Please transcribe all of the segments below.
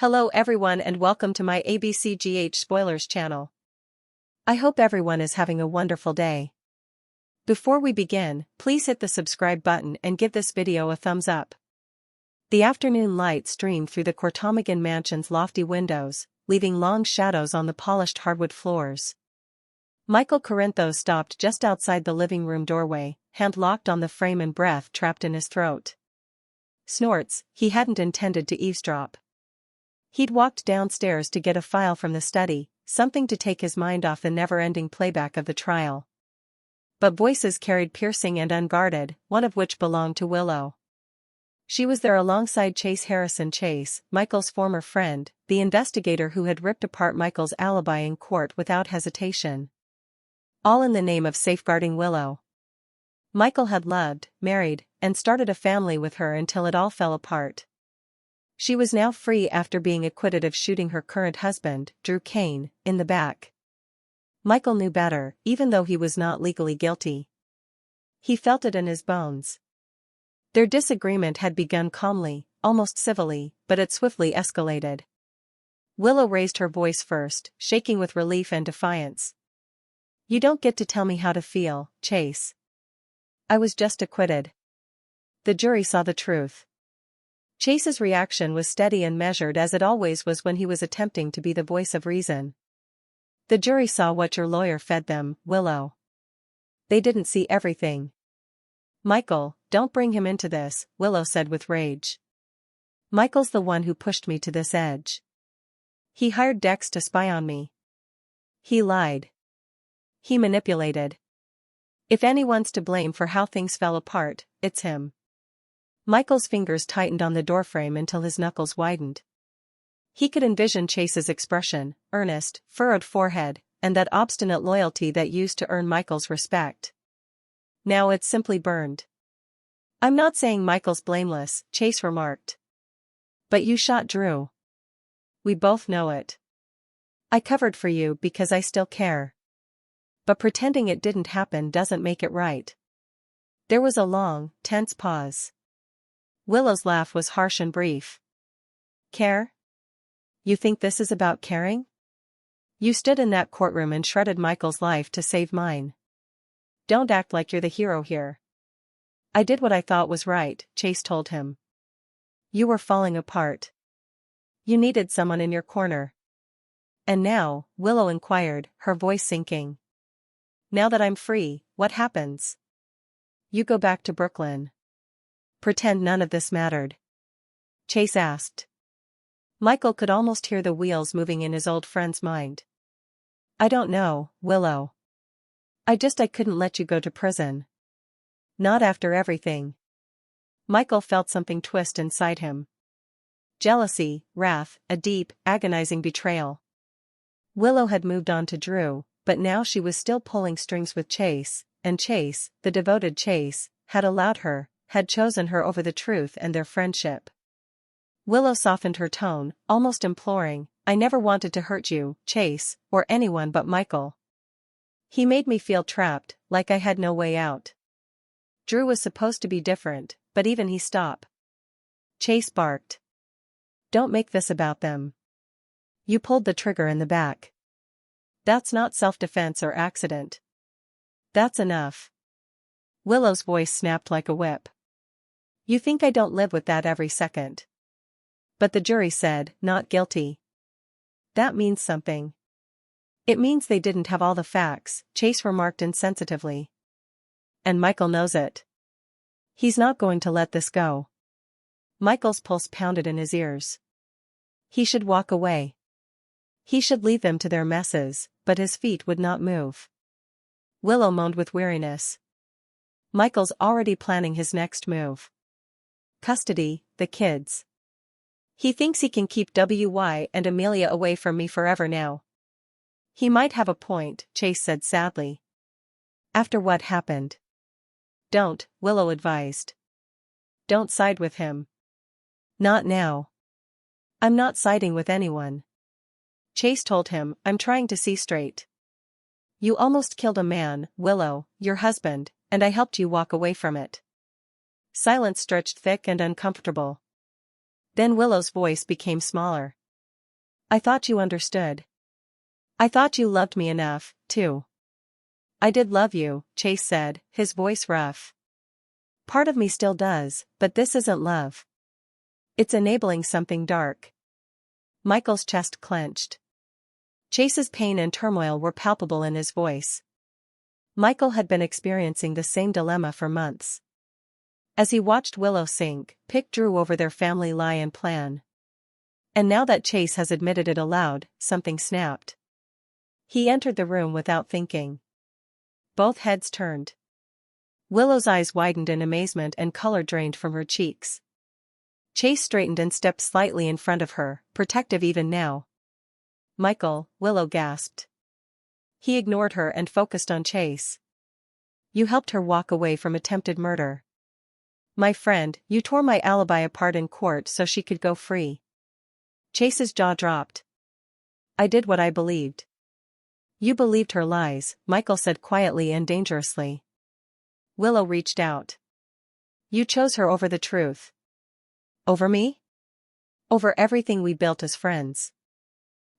Hello everyone and welcome to my ABCGH Spoilers channel. I hope everyone is having a wonderful day. Before we begin, please hit the subscribe button and give this video a thumbs up. The afternoon light streamed through the Corinthos mansion's lofty windows, leaving long shadows on the polished hardwood floors. Michael Corinthos stopped just outside the living room doorway, hand locked on the frame and breath trapped in his throat. Snorts, he hadn't intended to eavesdrop. He'd walked downstairs to get a file from the study, something to take his mind off the never-ending playback of the trial. But voices carried piercing and unguarded, one of which belonged to Willow. She was there alongside Chase, Michael's former friend, the investigator who had ripped apart Michael's alibi in court without hesitation. All in the name of safeguarding Willow. Michael had loved, married, and started a family with her until it all fell apart. She was now free after being acquitted of shooting her current husband, Drew Cain, in the back. Michael knew better, even though he was not legally guilty. He felt it in his bones. Their disagreement had begun calmly, almost civilly, but it swiftly escalated. Willow raised her voice first, shaking with relief and defiance. "You don't get to tell me how to feel, Chase. I was just acquitted." The jury saw the truth. Chase's reaction was steady and measured as it always was when he was attempting to be the voice of reason. "The jury saw what your lawyer fed them, Willow. They didn't see everything." "Michael, don't bring him into this," Willow said with rage. "Michael's the one who pushed me to this edge. He hired Dex to spy on me. He lied. He manipulated. If anyone's to blame for how things fell apart, it's him." Michael's fingers tightened on the doorframe until his knuckles widened. He could envision Chase's expression, earnest, furrowed forehead, and that obstinate loyalty that used to earn Michael's respect. Now it's simply burned. "I'm not saying Michael's blameless," Chase remarked. "But you shot Drew. We both know it. I covered for you because I still care. But pretending it didn't happen doesn't make it right." There was a long, tense pause. Willow's laugh was harsh and brief. "Care? You think this is about caring? You stood in that courtroom and shredded Michael's life to save mine. Don't act like you're the hero here." "I did what I thought was right," Chase told him. "You were falling apart. You needed someone in your corner." "And now," Willow inquired, her voice sinking. "Now that I'm free, what happens? You go back to Brooklyn. Pretend none of this mattered?" Chase asked. Michael could almost hear the wheels moving in his old friend's mind. "I don't know, Willow. I couldn't let you go to prison. Not after everything." Michael felt something twist inside him. Jealousy, wrath, a deep, agonizing betrayal. Willow had moved on to Drew, but now she was still pulling strings with Chase, and Chase, the devoted Chase, had chosen her over the truth and their friendship. Willow softened her tone, almost imploring, "I never wanted to hurt you, Chase, or anyone but Michael. He made me feel trapped, like I had no way out. Drew was supposed to be different, but even he stopped." Chase barked. "Don't make this about them. You pulled the trigger in the back. That's not self-defense or accident. That's enough." Willow's voice snapped like a whip. "You think I don't live with that every second?" "But the jury said, not guilty. That means something." "It means they didn't have all the facts," Chase remarked insensitively. "And Michael knows it. He's not going to let this go." Michael's pulse pounded in his ears. He should walk away. He should leave them to their messes, but his feet would not move. Willow moaned with weariness. Michael's already planning his next move. Custody, the kids. "He thinks he can keep WY and Amelia away from me forever now." "He might have a point," Chase said sadly. "After what happened." "Don't," Willow advised. "Don't side with him. Not now." "I'm not siding with anyone," Chase told him. "I'm trying to see straight. You almost killed a man, Willow, your husband, and I helped you walk away from it." Silence stretched thick and uncomfortable. Then Willow's voice became smaller. I thought you understood. I thought you loved me enough, too. I did love you, Chase said, his voice rough. Part of me still does, but this isn't love. It's enabling something dark. Michael's chest clenched. Chase's pain and turmoil were palpable in his voice. Michael had been experiencing the same dilemma for months. As he watched Willow sink, pick Drew over their family lie and plan. And now that Chase has admitted it aloud, something snapped. He entered the room without thinking. Both heads turned. Willow's eyes widened in amazement and color drained from her cheeks. Chase straightened and stepped slightly in front of her, protective even now. Michael, Willow gasped. He ignored her and focused on Chase. You helped her walk away from attempted murder. My friend, you tore my alibi apart in court so she could go free. Chase's jaw dropped. I did what I believed. You believed her lies, Michael said quietly and dangerously. Willow reached out. You chose her over the truth. Over me? Over everything we built as friends.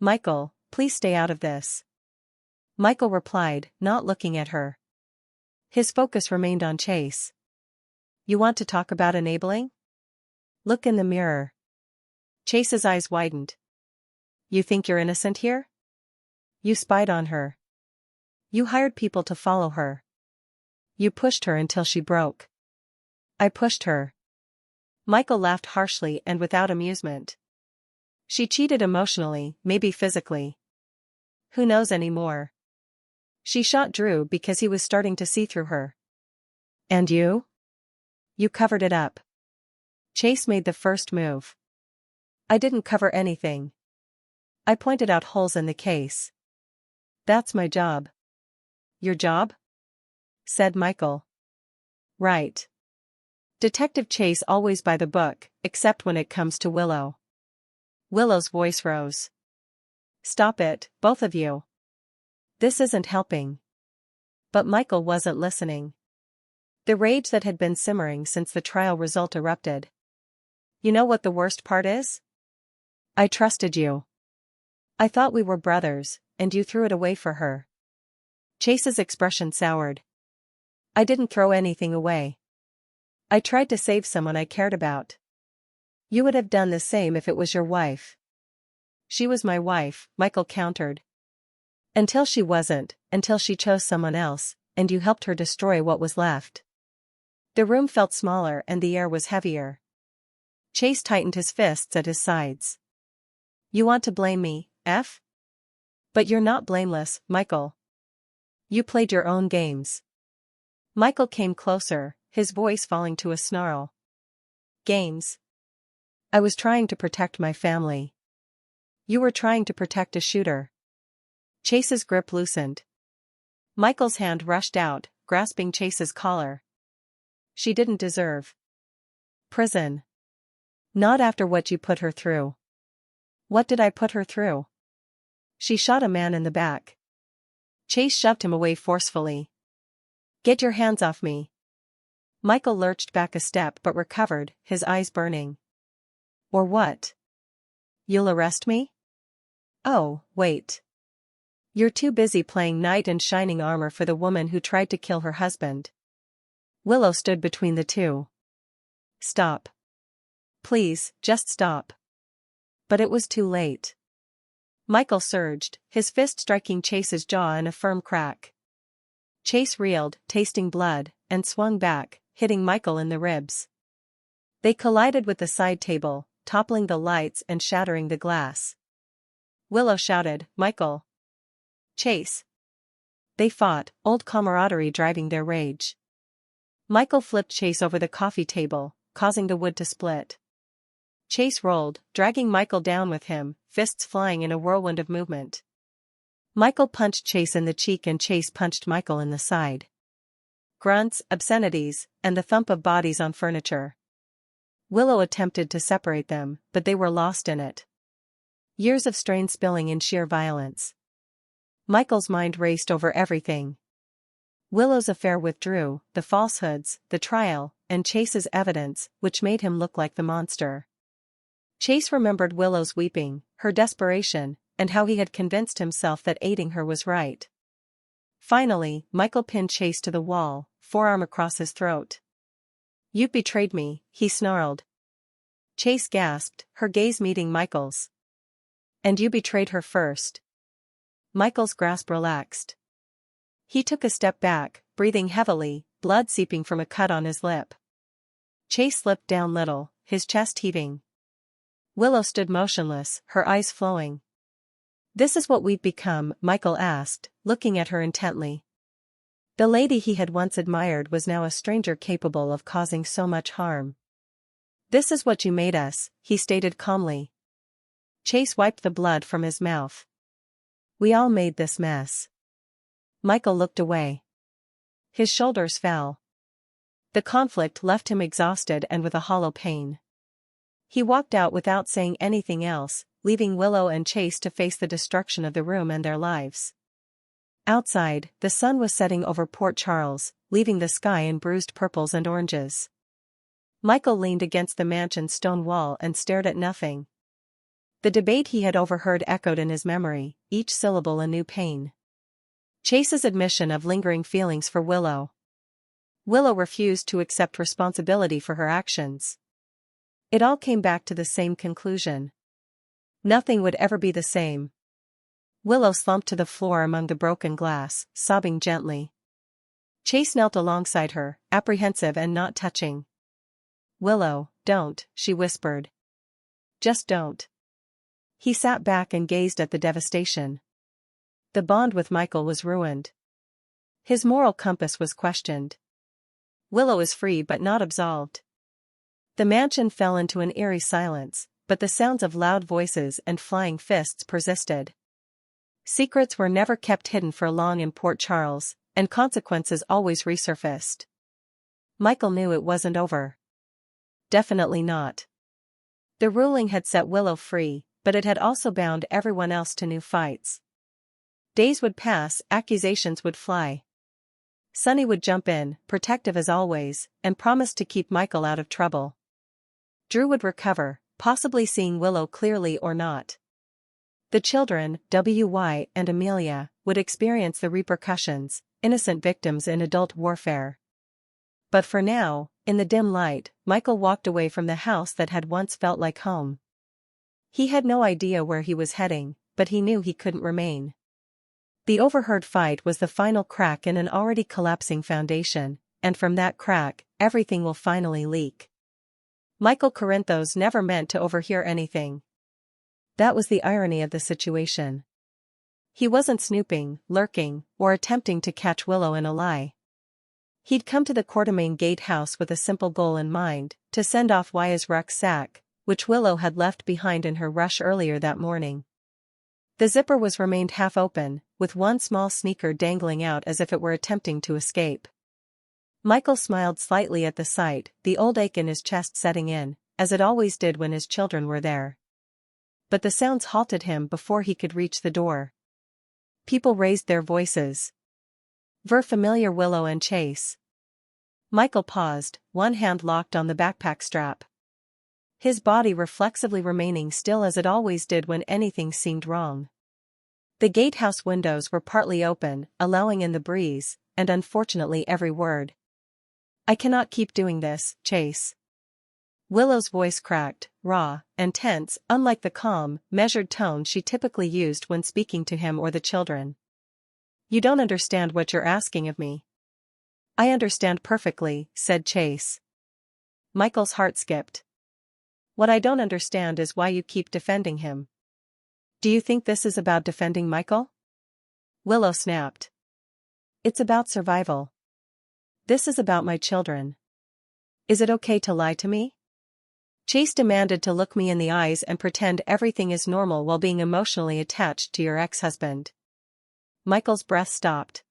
Michael, please stay out of this. Michael replied, not looking at her. His focus remained on Chase. You want to talk about enabling? Look in the mirror. Chase's eyes widened. You think you're innocent here? You spied on her. You hired people to follow her. You pushed her until she broke. I pushed her. Michael laughed harshly and without amusement. She cheated emotionally, maybe physically. Who knows anymore? She shot Drew because he was starting to see through her. And you? You covered it up. Chase made the first move. I didn't cover anything. I pointed out holes in the case. That's my job. Your job? Said Michael. Right. Detective Chase always by the book, except when it comes to Willow. Willow's voice rose. Stop it, both of you. This isn't helping. But Michael wasn't listening. The rage that had been simmering since the trial result erupted. You know what the worst part is? I trusted you. I thought we were brothers, and you threw it away for her. Chase's expression soured. I didn't throw anything away. I tried to save someone I cared about. You would have done the same if it was your wife. She was my wife, Michael countered. Until she wasn't, until she chose someone else, and you helped her destroy what was left. The room felt smaller and the air was heavier. Chase tightened his fists at his sides. You want to blame me, F? But you're not blameless, Michael. You played your own games. Michael came closer, his voice falling to a snarl. Games. I was trying to protect my family. You were trying to protect a shooter. Chase's grip loosened. Michael's hand rushed out, grasping Chase's collar. She didn't deserve prison. Not after what you put her through. What did I put her through? She shot a man in the back. Chase shoved him away forcefully. Get your hands off me. Michael lurched back a step but recovered, his eyes burning. Or what? You'll arrest me? Oh, wait. You're too busy playing knight in shining armor for the woman who tried to kill her husband. Willow stood between the two. Stop. Please, just stop. But it was too late. Michael surged, his fist striking Chase's jaw in a firm crack. Chase reeled, tasting blood, and swung back, hitting Michael in the ribs. They collided with the side table, toppling the lights and shattering the glass. Willow shouted, Michael. Chase. They fought, old camaraderie driving their rage. Michael flipped Chase over the coffee table, causing the wood to split. Chase rolled, dragging Michael down with him, fists flying in a whirlwind of movement. Michael punched Chase in the cheek and Chase punched Michael in the side. Grunts, obscenities, and the thump of bodies on furniture. Willow attempted to separate them, but they were lost in it. Years of strain spilling in sheer violence. Michael's mind raced over everything. Willow's affair with Drew, the falsehoods, the trial, and Chase's evidence, which made him look like the monster. Chase remembered Willow's weeping, her desperation, and how he had convinced himself that aiding her was right. Finally, Michael pinned Chase to the wall, forearm across his throat. "You betrayed me," he snarled. Chase gasped, her gaze meeting Michael's. "And you betrayed her first." Michael's grasp relaxed. He took a step back, breathing heavily, blood seeping from a cut on his lip. Chase slipped down little, his chest heaving. Willow stood motionless, her eyes flowing. "This is what we've become?" Michael asked, looking at her intently. The lady he had once admired was now a stranger capable of causing so much harm. "This is what you made us," he stated calmly. Chase wiped the blood from his mouth. "We all made this mess." Michael looked away. His shoulders fell. The conflict left him exhausted and with a hollow pain. He walked out without saying anything else, leaving Willow and Chase to face the destruction of the room and their lives. Outside, the sun was setting over Port Charles, leaving the sky in bruised purples and oranges. Michael leaned against the mansion's stone wall and stared at nothing. The debate he had overheard echoed in his memory, each syllable a new pain. Chase's admission of lingering feelings for Willow. Willow refused to accept responsibility for her actions. It all came back to the same conclusion. Nothing would ever be the same. Willow slumped to the floor among the broken glass, sobbing gently. Chase knelt alongside her, apprehensive and not touching. "Willow, don't," she whispered. "Just don't." He sat back and gazed at the devastation. The bond with Michael was ruined. His moral compass was questioned. Willow is free but not absolved. The mansion fell into an eerie silence, but the sounds of loud voices and flying fists persisted. Secrets were never kept hidden for long in Port Charles, and consequences always resurfaced. Michael knew it wasn't over. Definitely not. The ruling had set Willow free, but it had also bound everyone else to new fights. Days would pass, accusations would fly. Sonny would jump in, protective as always, and promise to keep Michael out of trouble. Drew would recover, possibly seeing Willow clearly or not. The children, W.Y. and Amelia, would experience the repercussions, innocent victims in adult warfare. But for now, in the dim light, Michael walked away from the house that had once felt like home. He had no idea where he was heading, but he knew he couldn't remain. The overheard fight was the final crack in an already collapsing foundation, and from that crack, everything will finally leak. Michael Corinthos never meant to overhear anything. That was the irony of the situation. He wasn't snooping, lurking, or attempting to catch Willow in a lie. He'd come to the Courtemain gatehouse with a simple goal in mind, to send off Wya's rucksack, which Willow had left behind in her rush earlier that morning. The zipper was remained half open, with one small sneaker dangling out as if it were attempting to escape. Michael smiled slightly at the sight, the old ache in his chest setting in, as it always did when his children were there. But the sounds halted him before he could reach the door. People raised their voices. Familiar Willow and Chase. Michael paused, one hand locked on the backpack strap. His body reflexively remaining still as it always did when anything seemed wrong. The gatehouse windows were partly open, allowing in the breeze, and unfortunately every word. "I cannot keep doing this, Chase." Willow's voice cracked, raw, and tense, unlike the calm, measured tone she typically used when speaking to him or the children. "You don't understand what you're asking of me." "I understand perfectly," said Chase. Michael's heart skipped. "What I don't understand is why you keep defending him." "Do you think this is about defending Michael?" Willow snapped. "It's about survival. This is about my children. Is it okay to lie to me?" Chase demanded to look me in the eyes and pretend everything is normal while being emotionally attached to your ex-husband. Michael's breath stopped.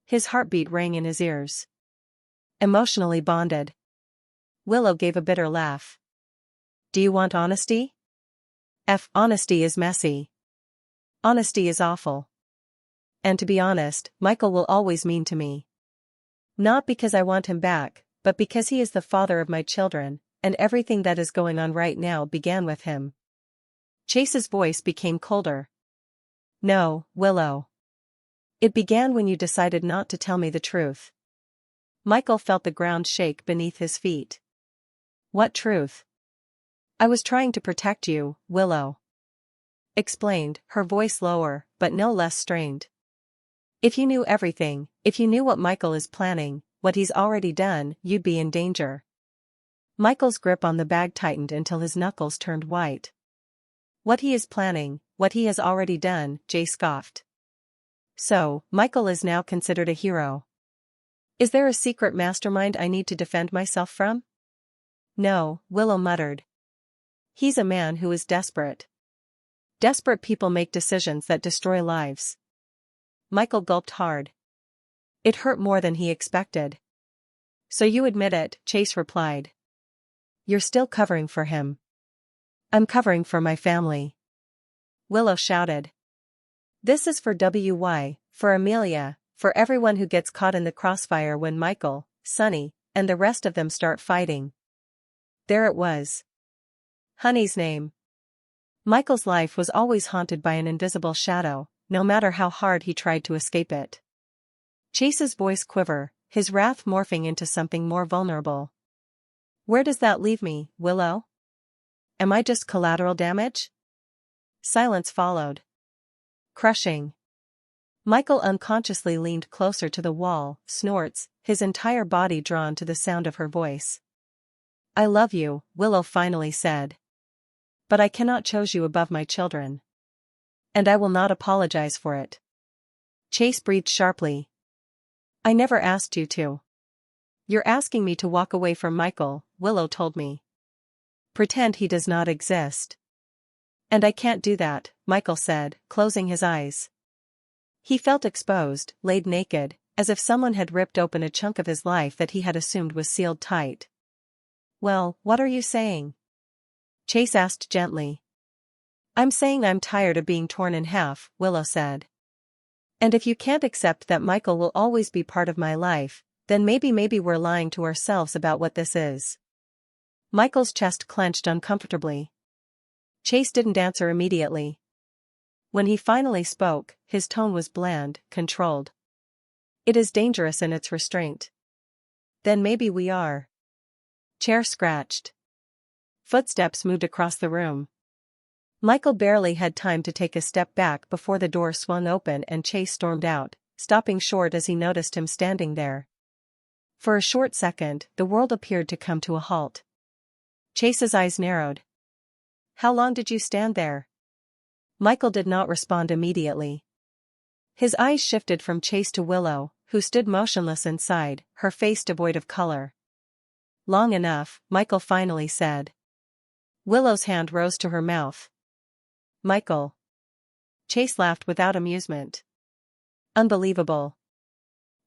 His heartbeat rang in his ears. Emotionally bonded. Willow gave a bitter laugh. "Do you want honesty?" Honesty is messy. Honesty is awful. And to be honest, Michael will always mean to me. Not because I want him back, but because he is the father of my children, and everything that is going on right now began with him. Chase's voice became colder. No, Willow. It began when you decided not to tell me the truth. Michael felt the ground shake beneath his feet. What truth? I was trying to protect you, Willow. Explained, her voice lower, but no less strained. If you knew everything, if you knew what Michael is planning, what he's already done, you'd be in danger. Michael's grip on the bag tightened until his knuckles turned white. What he is planning, what he has already done, Jay scoffed. So, Michael is now considered a hero. Is there a secret mastermind I need to defend myself from? No, Willow muttered. He's a man who is desperate. Desperate people make decisions that destroy lives. Michael gulped hard. It hurt more than he expected. So you admit it, Chase replied. You're still covering for him. I'm covering for my family. Willow shouted. This is for WY, for Amelia, for everyone who gets caught in the crossfire when Michael, Sonny, and the rest of them start fighting. There it was. Honey's name. Michael's life was always haunted by an invisible shadow, no matter how hard he tried to escape it. Chase's voice quivered, his wrath morphing into something more vulnerable. Where does that leave me, Willow? Am I just collateral damage? Silence followed. Crushing. Michael unconsciously leaned closer to the wall, snorts, his entire body drawn to the sound of her voice. I love you, Willow finally said. But I cannot choose you above my children. And I will not apologize for it. Chase breathed sharply. I never asked you to. You're asking me to walk away from Michael, Willow told me. Pretend he does not exist. And I can't do that, Michael said, closing his eyes. He felt exposed, laid naked, as if someone had ripped open a chunk of his life that he had assumed was sealed tight. Well, what are you saying? Chase asked gently. I'm saying I'm tired of being torn in half, Willow said. And if you can't accept that Michael will always be part of my life, then maybe we're lying to ourselves about what this is. Michael's chest clenched uncomfortably. Chase didn't answer immediately. When he finally spoke, his tone was bland, controlled. It is dangerous in its restraint. Then maybe we are. Chair scratched. Footsteps moved across the room. Michael barely had time to take a step back before the door swung open and Chase stormed out, stopping short as he noticed him standing there. For a short second, the world appeared to come to a halt. Chase's eyes narrowed. How long did you stand there? Michael did not respond immediately. His eyes shifted from Chase to Willow, who stood motionless inside, her face devoid of color. Long enough, Michael finally said. Willow's hand rose to her mouth. Michael. Chase laughed without amusement. Unbelievable.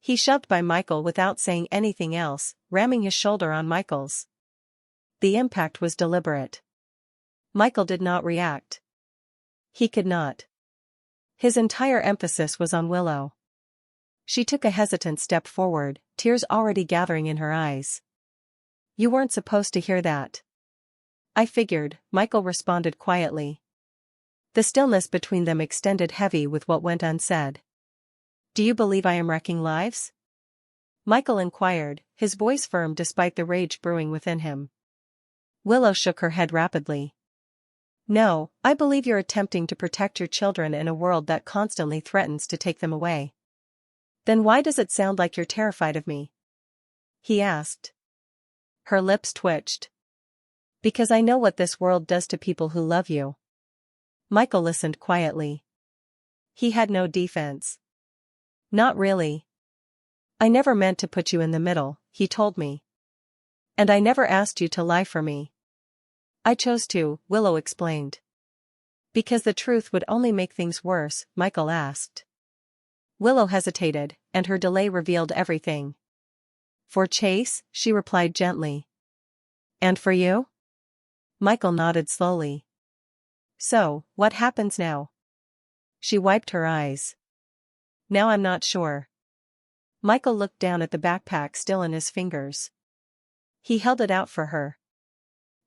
He shoved by Michael without saying anything else, ramming his shoulder on Michael's. The impact was deliberate. Michael did not react. He could not. His entire emphasis was on Willow. She took a hesitant step forward, tears already gathering in her eyes. You weren't supposed to hear that. I figured, Michael responded quietly. The stillness between them extended heavy with what went unsaid. Do you believe I am wrecking lives? Michael inquired, his voice firm despite the rage brewing within him. Willow shook her head rapidly. No, I believe you're attempting to protect your children in a world that constantly threatens to take them away. Then why does it sound like you're terrified of me? He asked. Her lips twitched. Because I know what this world does to people who love you. Michael listened quietly. He had no defense. Not really. I never meant to put you in the middle, he told me. And I never asked you to lie for me. I chose to, Willow explained. Because the truth would only make things worse, Michael asked. Willow hesitated, and her delay revealed everything. For Chase, she replied gently. And for you? Michael nodded slowly. So, what happens now? She wiped her eyes. Now I'm not sure. Michael looked down at the backpack still in his fingers. He held it out for her.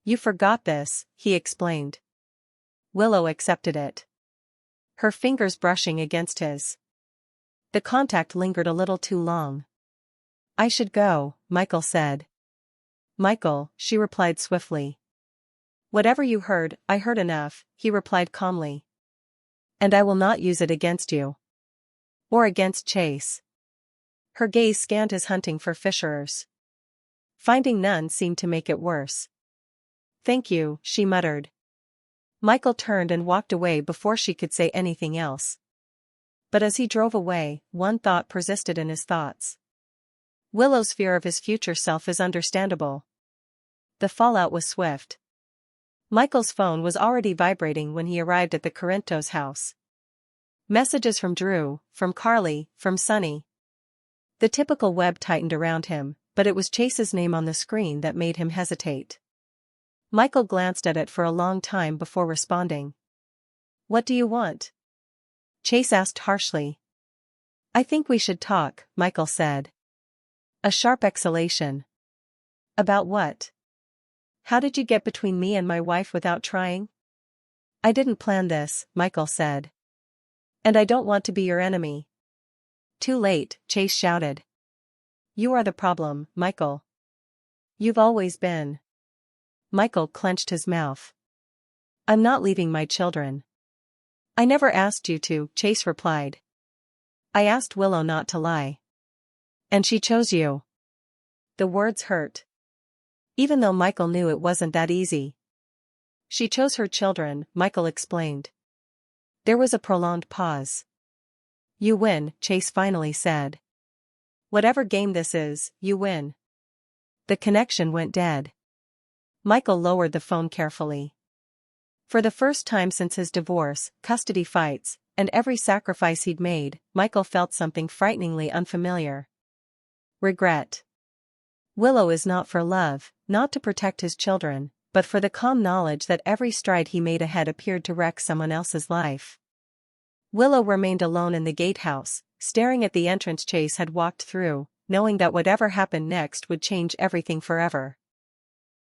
You forgot this, he explained. Willow accepted it, her fingers brushing against his. The contact lingered a little too long. I should go, Michael said. Michael, she replied swiftly. Whatever you heard, I heard enough, he replied calmly. And I will not use it against you. Or against Chase. Her gaze scanned his hunting for fissures. Finding none seemed to make it worse. Thank you, she muttered. Michael turned and walked away before she could say anything else. But as he drove away, one thought persisted in his thoughts. Willow's fear of his future self is understandable. The fallout was swift. Michael's phone was already vibrating when he arrived at the Corinthos house. Messages from Drew, from Carly, from Sunny. The typical web tightened around him, but it was Chase's name on the screen that made him hesitate. Michael glanced at it for a long time before responding. What do you want? Chase asked harshly. I think we should talk, Michael said. A sharp exhalation. About what? How did you get between me and my wife without trying? I didn't plan this, Michael said. And I don't want to be your enemy. Too late, Chase shouted. You are the problem, Michael. You've always been. Michael clenched his mouth. I'm not leaving my children. I never asked you to, Chase replied. I asked Willow not to lie. And she chose you. The words hurt. Even though Michael knew it wasn't that easy. She chose her children, Michael explained. There was a prolonged pause. You win, Chase finally said. Whatever game this is, you win. The connection went dead. Michael lowered the phone carefully. For the first time since his divorce, custody fights, and every sacrifice he'd made, Michael felt something frighteningly unfamiliar. Regret. Willow is not for love, not to protect his children, but for the calm knowledge that every stride he made ahead appeared to wreck someone else's life. Willow remained alone in the gatehouse, staring at the entrance Chase had walked through, knowing that whatever happened next would change everything forever.